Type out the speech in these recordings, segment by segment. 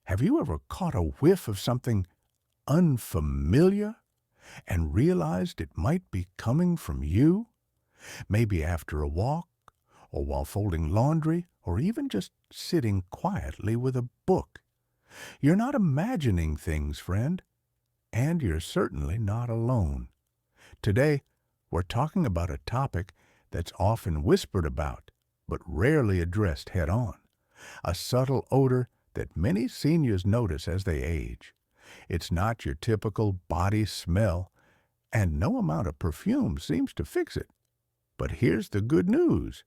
Have you ever caught a whiff of something unfamiliar and realized it might be coming from you? Maybe after a walk, or while folding laundry, or even just sitting quietly with a book. You're not imagining things, friend, and you're certainly not alone. Today, we're talking about a topic that's often whispered about, but rarely addressed head-on. A subtle odor that many seniors notice as they age. It's not your typical body smell, and no amount of perfume seems to fix it. But here's the good news.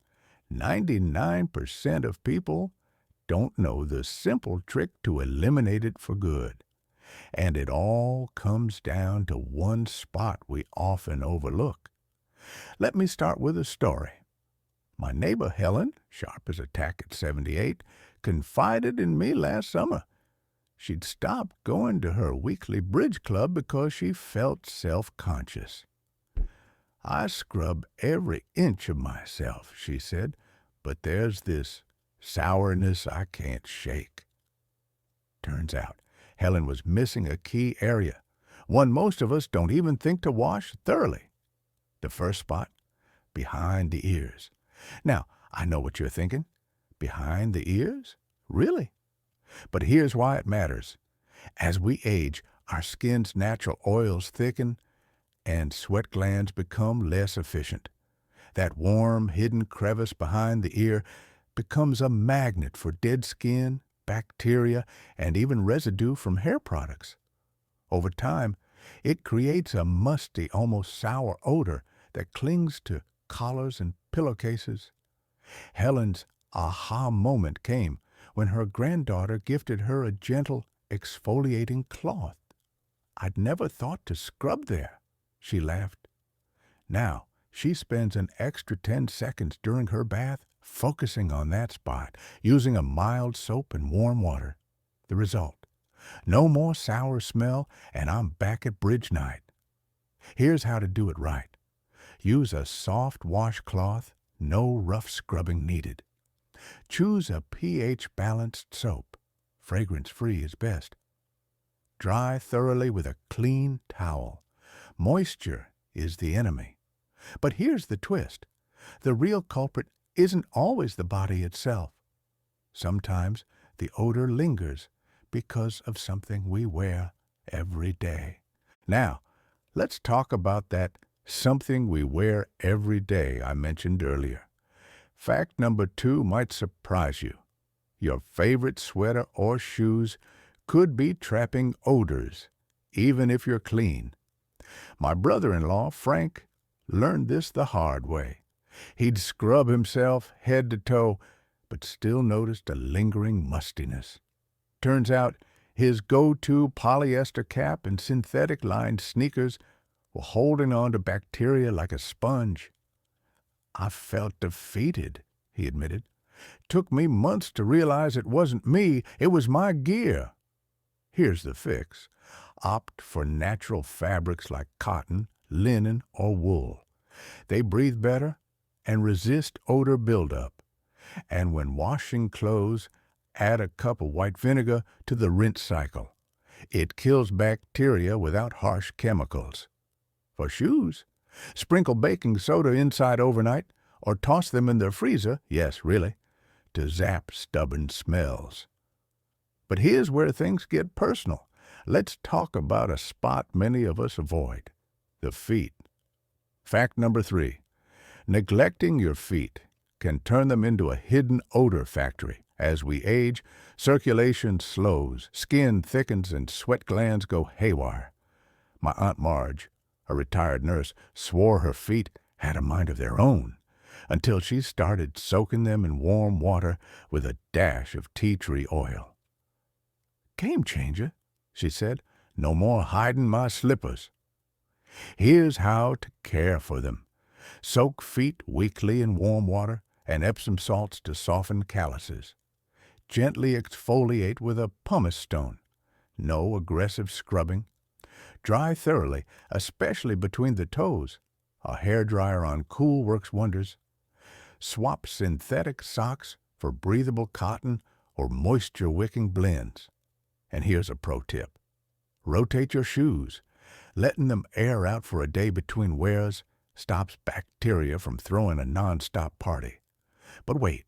99% of people don't know the simple trick to eliminate it for good. And it all comes down to one spot we often overlook. Let me start with a story. My neighbor Helen, sharp as a tack at 78, confided in me last summer. She'd stopped going to her weekly bridge club because she felt self-conscious. I scrub every inch of myself, she said, but there's this sourness I can't shake. Turns out, Helen was missing a key area, one most of us don't even think to wash thoroughly. The first spot, behind the ears. Now, I know what you're thinking. Behind the ears? Really? But here's why it matters. As we age, our skin's natural oils thicken and sweat glands become less efficient. That warm, hidden crevice behind the ear becomes a magnet for dead skin, bacteria, and even residue from hair products. Over time, it creates a musty, almost sour odor that clings to collars and pillowcases. Helen's aha moment came when her granddaughter gifted her a gentle, exfoliating cloth. I'd never thought to scrub there, she laughed. Now, she spends an extra 10 seconds during her bath focusing on that spot, using a mild soap and warm water. The result: no more sour smell, and I'm back at bridge night. Here's how to do it right. Use a soft washcloth, no rough scrubbing needed. Choose a pH-balanced soap. Fragrance-free is best. Dry thoroughly with a clean towel. Moisture is the enemy. But here's the twist. The real culprit isn't always the body itself. Sometimes the odor lingers because of something we wear every day. Now, let's talk about that something we wear every day I mentioned earlier. Fact number 2 might surprise you. Your favorite sweater or shoes could be trapping odors, even if you're clean. My brother-in-law, Frank, learned this the hard way. He'd scrub himself head to toe, but still noticed a lingering mustiness. Turns out his go-to polyester cap and synthetic-lined sneakers were holding on to bacteria like a sponge. I felt defeated, he admitted. Took me months to realize it wasn't me, it was my gear. Here's the fix. Opt for natural fabrics like cotton, linen, or wool. They breathe better and resist odor buildup. And when washing clothes, add a cup of white vinegar to the rinse cycle. It kills bacteria without harsh chemicals. For shoes, sprinkle baking soda inside overnight or toss them in the freezer, yes, really, to zap stubborn smells. But here's where things get personal. Let's talk about a spot many of us avoid: the feet. Fact number 3. Neglecting your feet can turn them into a hidden odor factory. As we age, circulation slows, skin thickens, and sweat glands go haywire. My Aunt Marge, a retired nurse, swore her feet had a mind of their own until she started soaking them in warm water with a dash of tea tree oil. Game changer, she said. No more hiding my slippers. Here's how to care for them. Soak feet weekly in warm water and Epsom salts to soften calluses. Gently exfoliate with a pumice stone. No aggressive scrubbing. Dry thoroughly, especially between the toes. A hairdryer on cool works wonders. Swap synthetic socks for breathable cotton or moisture-wicking blends. And here's a pro tip. Rotate your shoes. Letting them air out for a day between wears stops bacteria from throwing a nonstop party. But wait,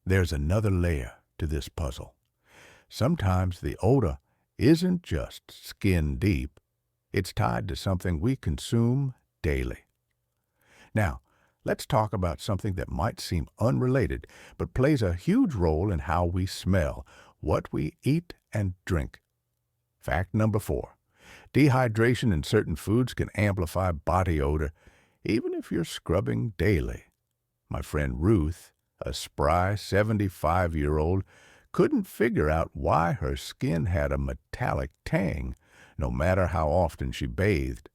there's another layer to this puzzle. Sometimes the odor isn't just skin deep. It's tied to something we consume daily. Now, let's talk about something that might seem unrelated, but plays a huge role in how we smell, what we eat and drink. Fact number 4. Dehydration in certain foods can amplify body odor, even if you're scrubbing daily. My friend Ruth, a spry 75-year-old, couldn't figure out why her skin had a metallic tang, no matter how often she bathed.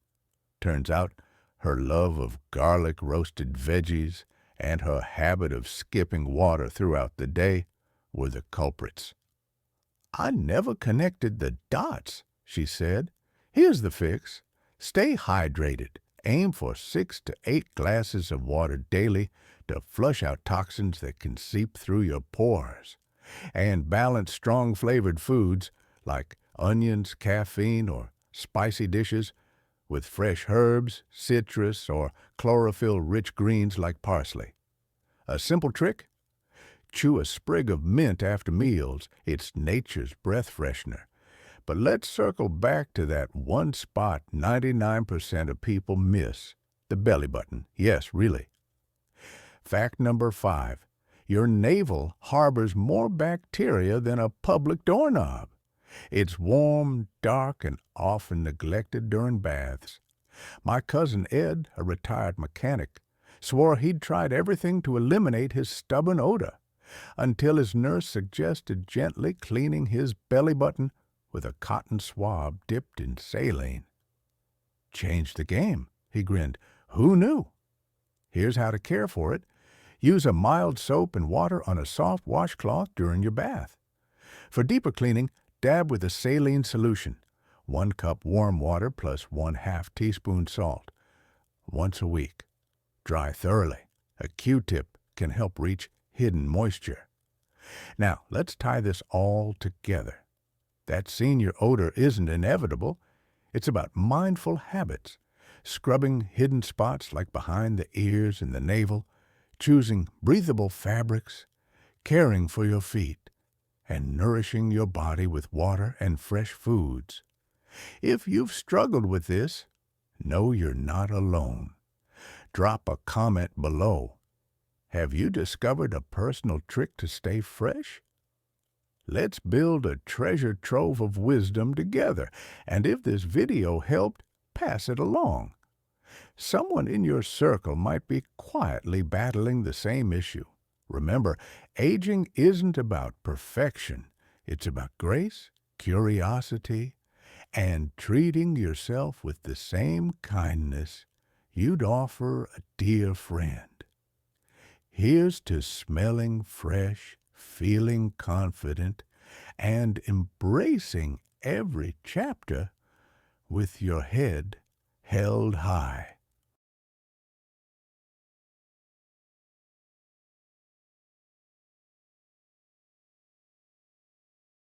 Turns out her love of garlic roasted veggies and her habit of skipping water throughout the day were the culprits. "I never connected the dots," she said. "Here's the fix. Stay hydrated. Aim for 6 to 8 glasses of water daily to flush out toxins that can seep through your pores. And balance strong-flavored foods like onions, caffeine, or spicy dishes with fresh herbs, citrus, or chlorophyll-rich greens like parsley. A simple trick? Chew a sprig of mint after meals. It's nature's breath freshener. But let's circle back to that one spot 99% of people miss, the belly button. Yes, really. Fact number 5. Your navel harbors more bacteria than a public doorknob. It's warm, dark, and often neglected during baths. My cousin Ed, a retired mechanic, swore he'd tried everything to eliminate his stubborn odor, until his nurse suggested gently cleaning his belly button with a cotton swab dipped in saline. "Changed the game," he grinned. "Who knew?" Here's how to care for it. Use a mild soap and water on a soft washcloth during your bath. For deeper cleaning, dab with a saline solution. 1 cup warm water plus 1/2 teaspoon salt. Once a week. Dry thoroughly. A Q-tip can help reach hidden moisture. Now, let's tie this all together. That senior odor isn't inevitable. It's about mindful habits. Scrubbing hidden spots like behind the ears and the navel, choosing breathable fabrics, caring for your feet, and nourishing your body with water and fresh foods. If you've struggled with this, know you're not alone. Drop a comment below. Have you discovered a personal trick to stay fresh? Let's build a treasure trove of wisdom together, and if this video helped, pass it along. Someone in your circle might be quietly battling the same issue. Remember, aging isn't about perfection. It's about grace, curiosity, and treating yourself with the same kindness you'd offer a dear friend. Here's to smelling fresh, feeling confident, and embracing every chapter with your head held high.